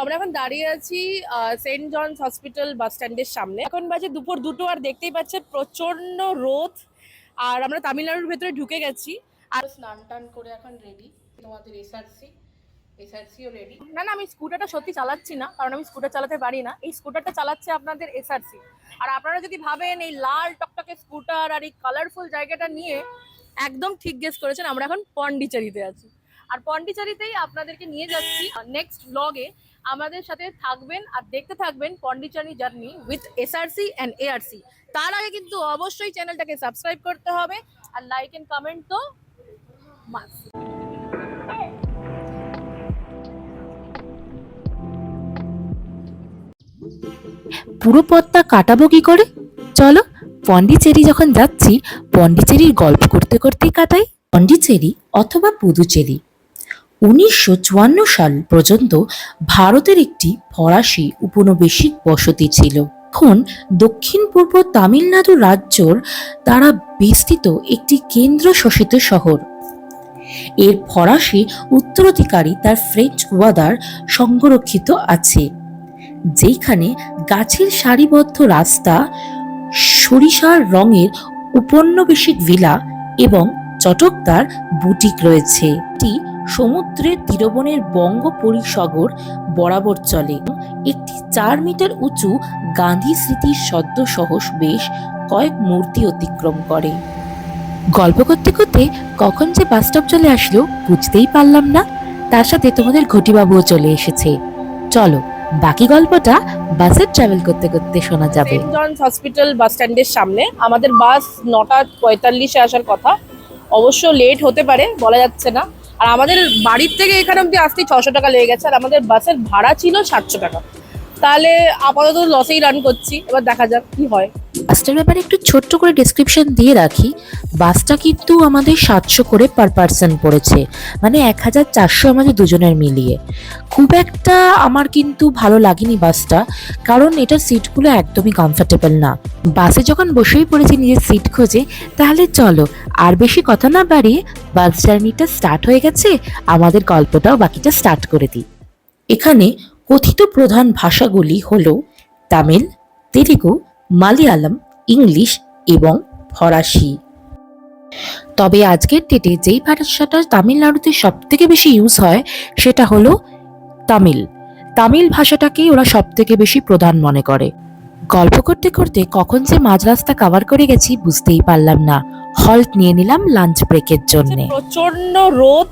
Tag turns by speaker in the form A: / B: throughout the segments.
A: আমরা এখন দাঁড়িয়ে আছি সেন্ট জনস হসপিটাল বাস স্ট্যান্ডের সামনে। এখন বাজে দুপুর 2টো, আর দেখতেই পাচ্ছেন প্রচন্ড রোদ। আর আমরা তামিলনাড়ুর ভেতরে ঢুকে গেছি আর স্নান টান করে এখন রেডি। তোমাদের এসআরসিও রেডি। না না, আমি স্কুটারটা সত্যি চালাচ্ছি না, কারণ আমি স্কুটার চালাতে পারি না। এই স্কুটারটা চালাচ্ছে আপনাদের এসআরসি। আর আপনারা যদি ভাবেন এই লাল টকটকে স্কুটার আর এই কালারফুল জায়গাটা নিয়ে, একদম ঠিক গেস করেছেন। আমরা এখন পন্ডিচেরিতে আছি, আর পন্ডিচেরিতেই আপনাদেরকে নিয়ে যাচ্ছি। নেক্সট ব্লগে আমাদের সাথে থাকবেন আর দেখতে থাকবেন Pondicherry journey with SRC and ARC. তার আগে কিন্তু অবশ্যই চ্যানেলটাকে সাবস্ক্রাইব করতে হবে, আর লাইক এন্ড কমেন্ট তো মাস্ট।
B: পুরো পথটা কাটাবো কি করে? চলো পন্ডিচেরি যখন যাচ্ছি, পন্ডিচেরির গল্প করতে করতেই কাটাই। পন্ডিচেরি অথবা পুদুচেরি 1954 সাল পর্যন্ত ভারতের একটি ফরাসি উপনিবেশিক বসতি ছিল। এখন দক্ষিণ পূর্ব তামিলনাড়ু রাজ্যর দ্বারা বিস্তৃত একটি কেন্দ্রশাসিত শহর। এর ফরাসি উত্তরাধিকারী তার ফ্রেঞ্চ গোয়াদার সংরক্ষিত আছে, যেখানে গাছের সারিবদ্ধ রাস্তা, সরিষার রঙের উপনিবেশিক ভিলা এবং চটকদার বুটিক রয়েছে। এটি সমুদ্রের তীরবনের বঙ্গোপসাগর বরাবর চলে। একটি 4 মিটার উঁচু গান্ধী স্মৃতির সদ্য সহ বেশ কয়েক মূর্তি অতিক্রম করে। গল্প করতে করতে কখন যে বাস স্টপ চলে আসলো বুঝতেই পারলাম না। তার সাথে তোমাদের ঘটিবাবুও চলে এসেছে। চলো বাকি গল্পটা বাসে ট্রাভেল করতে করতে শোনা যাবে।
A: সেন্ট জনস হসপিটাল বাস স্ট্যান্ডের সামনে আমাদের বাস 9:45-এ আসার কথা। অবশ্য লেট হতে পারে, বলা যাচ্ছে না। আর আমাদের বাড়ির থেকে এখানে অব্দি আসতে 600 টাকা লেগে গেছে, আর আমাদের বাসের ভাড়া ছিল 700 টাকা। তাহলে আপাতত লসেই রান করছি, এবার দেখা যাক কি হয়।
B: বাসটার ব্যাপারে একটু ছোট্ট করে ডেসক্রিপশন দিয়ে রাখি। বাসটা কিন্তু আমাদের 700 করে পার পার্সন পড়েছে, মানে 1400 আমাদের দুজনের মিলিয়ে। খুব একটা আমার কিন্তু ভালো লাগেনি বাসটা, কারণ এটার সিটগুলো একদমই কমফোর্টেবল না। বাসে যখন বসেই পড়েছি নিজের সিট খোঁজে, তাহলে চলো আর বেশি কথা না বাড়িয়ে বাস জার্নিটা স্টার্ট হয়ে গেছে, আমাদের গল্পটাও বাকিটা স্টার্ট করে দিই। এখানে কথিত প্রধান ভাষাগুলি হলো তামিল, তেলুগু, মালয়ালম, ইংলিশ এবং ফরাসি। তবে আজকের ডেটে যেই ভাষাটা তামিলনাড়ুতে সব থেকে বেশি ইউজ হয় সেটা হলো তামিল। তামিল ভাষাটাকেই ওরা সব থেকে বেশি প্রধান মনে করে। গল্প করতে করতে কখন যে মাঝ রাস্তা কভার করে গেছি বুঝতেই পারলাম না। হল্ট নিয়ে নিলাম লাঞ্চ ব্রেকের জন্য।
A: প্রচন্ড রোদ,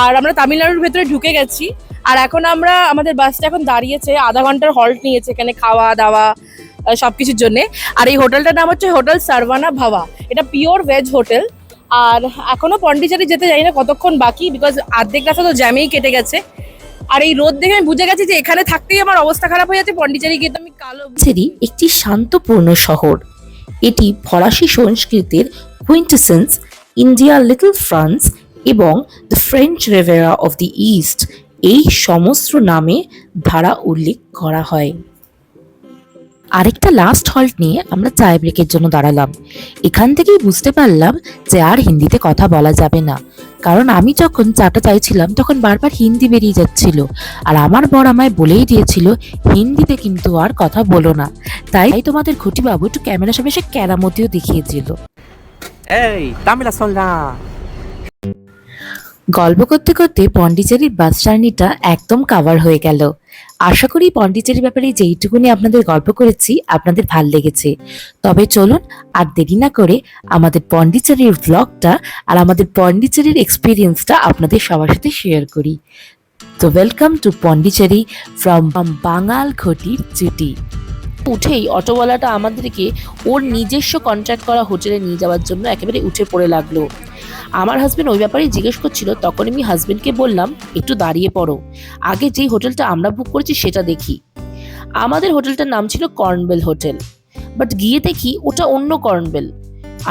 A: আর আমরা তামিলনাড়ুর ভেতরে ঢুকে গেছি। আর এখন আমাদের বাসটা এখন দাঁড়িয়েছে, আধা ঘন্টার হল্ট নিয়েছে এখানে খাওয়া দাওয়া সবকিছুর জন্য। আর এই হোটেলটার নাম হচ্ছে হোটেল সারভানা ভাবা। এটা পিওর ভেজ হোটেল। আর এখনো পন্ডিচেরি যেতে জানি না কতক্ষণ বাকি, বিকজ অর্ধেক রাস্তা তো জ্যামেই কেটে গেছে। আর এই রোদ দেখে আমি বুঝে গেছি যে এখানে থাকতেই আমার অবস্থা খারাপ হয়ে যাচ্ছে। পন্ডিচেরি গিয়ে তো আমি কালো।
B: পন্ডিচেরি একটি শান্তপূর্ণ শহর। এটি ফরাসি সংস্কৃতির কুইন্টেসেন্স, ইন্ডিয়া লিটল ফ্রান্স এবং the French Rivera of the east এই সমস্ত নামে ধারা উল্লেখ করা হয়। আরেকটা লাস্ট হল্ট নিয়ে আমরা চায় ব্রেকের জন্য দাঁড়ালাম। এখান থেকেই বুঝতে পারলাম যে আর হিন্দিতে কথা বলা যাবে না, কারণ আমি যখন চাটা চাইছিলাম তখন বারবার হিন্দি বেরিয়ে যাচ্ছিল। আর আমার বর আমায় বলেই দিয়েছিল হিন্দিতে কিন্তু আর কথা বলো না। তাই তোমাদের ঘটিবাবু একটু ক্যামেরার সামনে এসে কেরামতিও দেখিয়েছিল।
C: এই তামিল আসল না।
B: গল্প করতে করতে পন্ডিচেরির বাস জার্নিটা একদম কাভার হয়ে গেল। আশা করি পন্ডিচেরির ব্যাপারে যেইটুকুনি আপনাদের গল্প করেছি আপনাদের ভাল লেগেছে। তবে চলুন আর দেরি না করে আমাদের পন্ডিচেরির ব্লগটা আর আমাদের পন্ডিচেরির এক্সপিরিয়েন্সটা আপনাদের সবার সাথে শেয়ার করি। তো ওয়েলকাম টু পন্ডিচেরি ফ্রম বাঙাল ঘটির জুটি। উঠেই অটোওয়ালাটা আমাদেরকে ওর নিজস্ব কন্ট্রাক্ট করা হোটেলে নিয়ে যাওয়ার জন্য একেবারে উঠে পড়ে লাগলো। আমার হাজবেন্ড ওই ব্যাপারে জিজ্ঞেস করছিল, তখন আমি হাজবেন্ডকে বললাম একটু দাঁড়িয়ে পড়ো, আগে যেই হোটেলটা আমরা বুক করেছি সেটা দেখি। আমাদের হোটেলটার নাম ছিল কর্নবেল হোটেল, বাট গিয়ে দেখি ওটা অন্য কর্নবেল।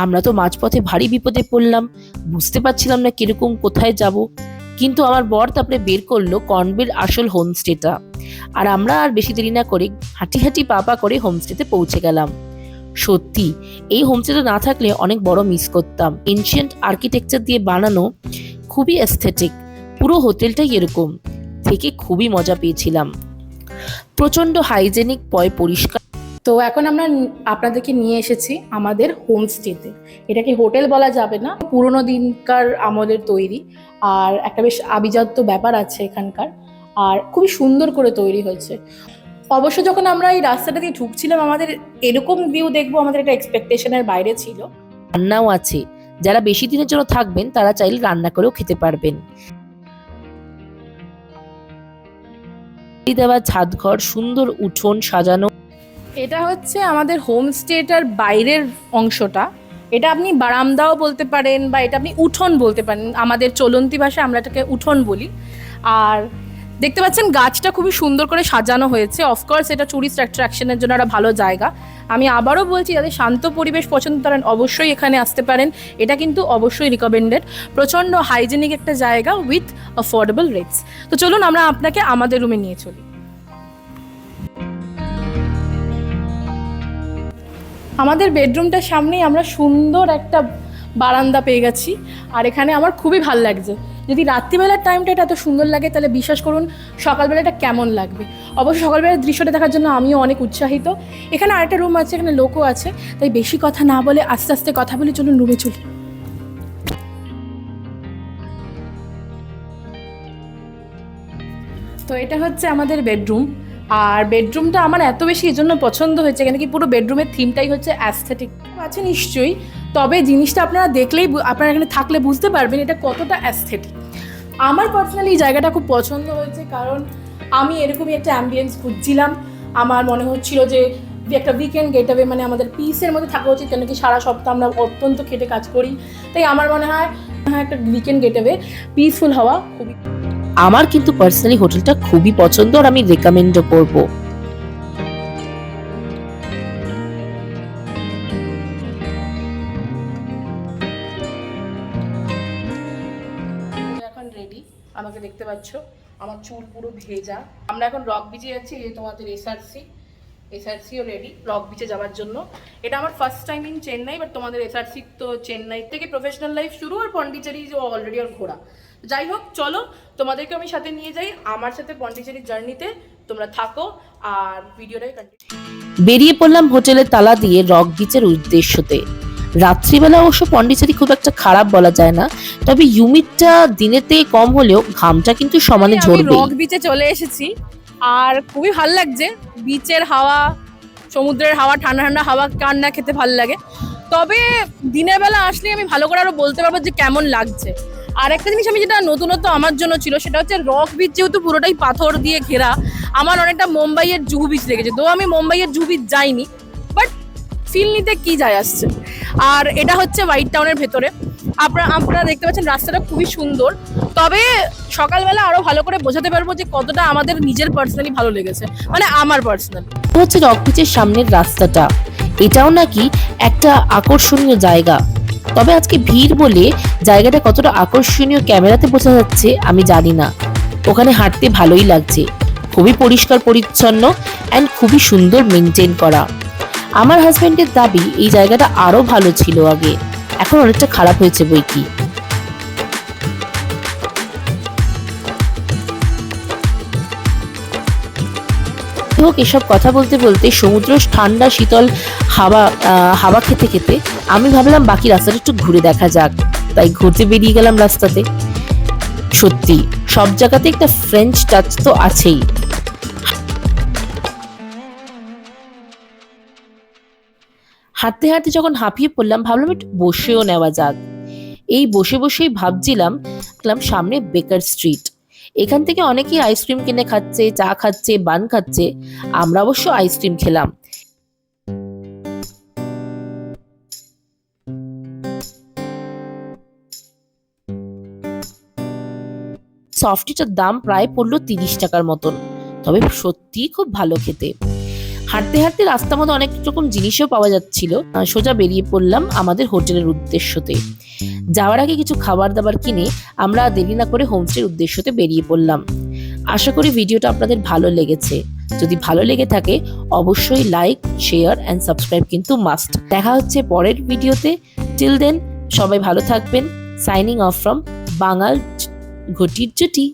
B: আমরা তো মাঝপথে ভারী বিপদে পড়লাম, বুঝতে পারছিলাম না কিরকম কোথায় যাব। কিন্তু আমার বর তারপরে বের করলো কর্নবেল আসল হোমস্টেটা। আর আমরা আর বেশি দেরি না করে হাঁটি হাঁটি পা করে হোমস্টেতে পৌঁছে গেলাম। সত্যি এই হোমস্টেটা না থাকলে অনেক বড় মিস করতাম। এনশিয়েন্ট আর্কিটেকচার দিয়ে বানানো, খুবই এস্থেটিক। পুরো হোটেলটাই এরকম, থেকে খুবই মজা পেয়েছিলাম। প্রচণ্ড হাইজেনিক, পরিষ্কার।
A: তো এখন আমরা আপনাদেরকে নিয়ে এসেছি আমাদের হোমস্টেতে। এটাকে হোটেল বলা যাবে না, পুরোনো দিনকার আমলের তৈরি, আর একটা বেশ আভিজাত্য ব্যাপার আছে এখানকার, আর খুবই সুন্দর করে তৈরি হয়েছে। অবশ্য যখন আমরা এই রাস্তাটা দিয়ে ঢুকছিলাম, আমাদের এরকম ভিউ দেখবো আমাদের একটা এক্সপেকটেশনের বাইরে ছিল।
B: রান্নাও আছে, যারা বেশি দিনের জন্য থাকবেন তারা চাইলে রান্না করেও খেতে পারবেন। দেওয়া ছাদঘর, সুন্দর উঠোন সাজানো।
A: এটা হচ্ছে আমাদের হোমস্টেটার বাইরের অংশটা। এটা আপনি বারান্দাও বলতে পারেন, বা এটা আপনি উঠোন বলতে পারেন। আমাদের চলন্তি ভাষায় আমরা এটাকে উঠোন বলি। আর দেখতে পাচ্ছেন গাছটা খুবই সুন্দর করে সাজানো হয়েছে। অফকোর্স এটা ট্যুরিস্ট অ্যাট্রাকশনের জন্য একটা ভালো জায়গা। আমি আবারও বলছি, যাদের শান্ত পরিবেশ পছন্দ করেন অবশ্যই এখানে আসতে পারেন। এটা কিন্তু অবশ্যই রিকমেন্ডেড। প্রচণ্ড হাইজেনিক একটা জায়গা উইথ অ্যাফোর্ডেবল রেটস। তো চলুন আমরা আপনাকে আমাদের রুমে নিয়ে চলি। আমাদের বেডরুমটার সামনেই আমরা সুন্দর একটা বারান্দা পেয়ে গেছি, আর এখানে আমার খুবই ভালো লাগছে। যদি রাত্রিবেলার টাইমটা এটা এত সুন্দর লাগে, তাহলে বিশ্বাস করুন সকালবেলাটা কেমন লাগবে। অবশ্য সকালবেলার দৃশ্যটা দেখার জন্য আমিও অনেক উৎসাহিত। এখানে আরেকটা রুম আছে, এখানে লোকও আছে, তাই বেশি কথা না বলে আস্তে আস্তে কথা বলে চলুন রুমে চলি। তো এটা হচ্ছে আমাদের বেডরুম, আর বেডরুমটা আমার এত বেশি এই জন্য পছন্দ হয়েছে, কেন কি পুরো বেডরুমের থিমটাই হচ্ছে অ্যাস্থেটিক আছে নিশ্চয়ই, তবে জিনিসটা আপনারা দেখলেই আপনারা এখানে থাকলে বুঝতে পারবেন এটা কতটা অ্যাস্থেটিক। আমার পার্সোনালি এই জায়গাটা খুব পছন্দ হয়েছে, কারণ আমি এরকমই একটা অ্যাম্বিয়েন্স খুঁজছিলাম। আমার মনে হচ্ছিল যে একটা উইকেন্ড গেটআওয়ে, মানে আমাদের পিসের মধ্যে থাকা উচিত, কেন কি সারা সপ্তাহ আমরা অত্যন্ত খেটে কাজ করি। তাই আমার মনে হয় একটা উইকেন্ড গেটআওয়ে, পিসফুল হওয়া খুবই।
B: আমার কিন্তু পার্সোনালি হোটেলটা খুবই পছন্দ, আর আমি রেকমেন্ডও করব।
A: এখন রেডি, আমাকে দেখতে পাচ্ছ, আমার চুল পুরো ভেজা। আমরা এখন রক বিচে যাচ্ছি। এই তোমাদের এসআরসিও রেডি রক বিচে যাওয়ার জন্য। এটা আমার first time in Chennai, but তোমাদের এসআরসি তো চেন্নাই থেকে প্রফেশনাল লাইফ শুরু, আর পন্ডিচেরি অলরেডি ওর ঘোরা। যাই হোক, চলো তোমাদেরকে আমি সাথে নিয়ে যাই আমার সাথে পন্ডিচেরির জার্নিতে। তোমরা থাকো আর ভিডিওটাই কন্টিনিউ।
B: বেরিয়ে পড়লাম হোটেলের তালা দিয়ে রক বিচের উদ্দেশ্যতে। রাত্রিবেলা অবশ্য পন্ডিচেরি খুব একটা খারাপ বলা যায় না, তবে হিউমিডটা দিনের থেকে কম হলেও ঘামটা কিন্তু সমানে ঝরবে।
A: রক বিচে চলে এসেছি, আর খুবই ভাল লাগছে। বিচের হাওয়া, সমুদ্রের হাওয়া, ঠান্ডা ঠান্ডা হাওয়া কার না খেতে ভাল লাগে। তবে দিনের বেলা আসলে আমি ভালো করে আরো বলতে পারবো যে কেমন লাগছে। আর একটা জিনিস আমি যেটা নতুনত্ব আমার জন্য ছিল, সেটা হচ্ছে রক বিচ যেহেতু পুরোটাই পাথর দিয়ে ঘেরা, আমার অনেকটা মুম্বাইয়ের জুহু বিচ লেগেছে। তো আমি মুম্বাইয়ের জুহু বিচ যাইনি, বাট ফিল নিতে কি যায় আসছে। আর এটা হচ্ছে হোয়াইট টাউনের ভেতরে। আপনারা দেখতে পাচ্ছেন রাস্তাটা খুবই সুন্দর। তবে সকালবেলা আরো ভালো করে বোঝাতে পারবো যে কতটা আমাদের নিজের পার্সোনালি ভালো লেগেছে, মানে আমার পার্সোনালি।
B: হচ্ছে রক বিচের সামনের রাস্তাটা, এটাও নাকি একটা আকর্ষণীয় জায়গা। তবে আজকে ভিড় বলে জায়গাটা কতটা আকর্ষণীয় ক্যামেরাতে বোঝা যাচ্ছে আমি জানি না। ওখানে হাঁটতে ভালোই লাগছে, খুবই পরিষ্কার পরিচ্ছন্ন অ্যান্ড খুবই সুন্দর মেনটেন করা। আমার হাজবেন্ডের দাবি এই জায়গাটা আরো ভালো ছিল আগে, এখন অনেকটা খারাপ হয়েছে বইকি। হোক, এসব কথা বলতে বলতে সমুদ্র ঠান্ডা শীতল হাওয়া খেতে খেতে আমি ভাবলাম বাকি রাস্তাটা একটু ঘুরে দেখা যাক, তাই ঘুরতে বেরিয়ে গেলাম রাস্তাতে। সত্যি সব জায়গাতে একটা ফ্রেঞ্চ টাচ তো আছেই। হাঁটতে হাঁটতে যখন হাঁপিয়ে পড়লাম, ভাবলাম একটু বসেও নেওয়া যাক। এই বসে বসেই ভাবছিলাম সামনে বেকার স্ট্রিট, এখান থেকে অনেকেই আইসক্রিম কিনে খাচ্ছে, চা খাচ্ছে, বান খাচ্ছে। আমরা অবশ্য আইসক্রিম খেলাম। সফটিটার দাম প্রায় পড়লো 30 টাকার মতন, তবে সত্যিই খুব ভালো খেতে। হাঁটতে হাঁটতে রাস্তার মধ্যে অনেক রকম জিনিসও পাওয়া যাচ্ছিল। সোজা বেরিয়ে পড়লাম আমাদের হোটেলের উদ্দেশ্যতে। যাওয়ার আগে কিছু খাবার দাবার কিনে আমরা দেরি না করে হোমস্টের উদ্দেশ্যতে বেরিয়ে পড়লাম। আশা করি ভিডিওটা আপনাদের ভালো লেগেছে। যদি ভালো লেগে থাকে অবশ্যই লাইক, শেয়ার অ্যান্ড সাবস্ক্রাইব কিন্তু মাস্ট। দেখা হচ্ছে পরের ভিডিওতে। টিল দেন সবাই ভালো থাকবেন। সাইনিং অফ ফ্রম বাঙাল ঘটির জুটি।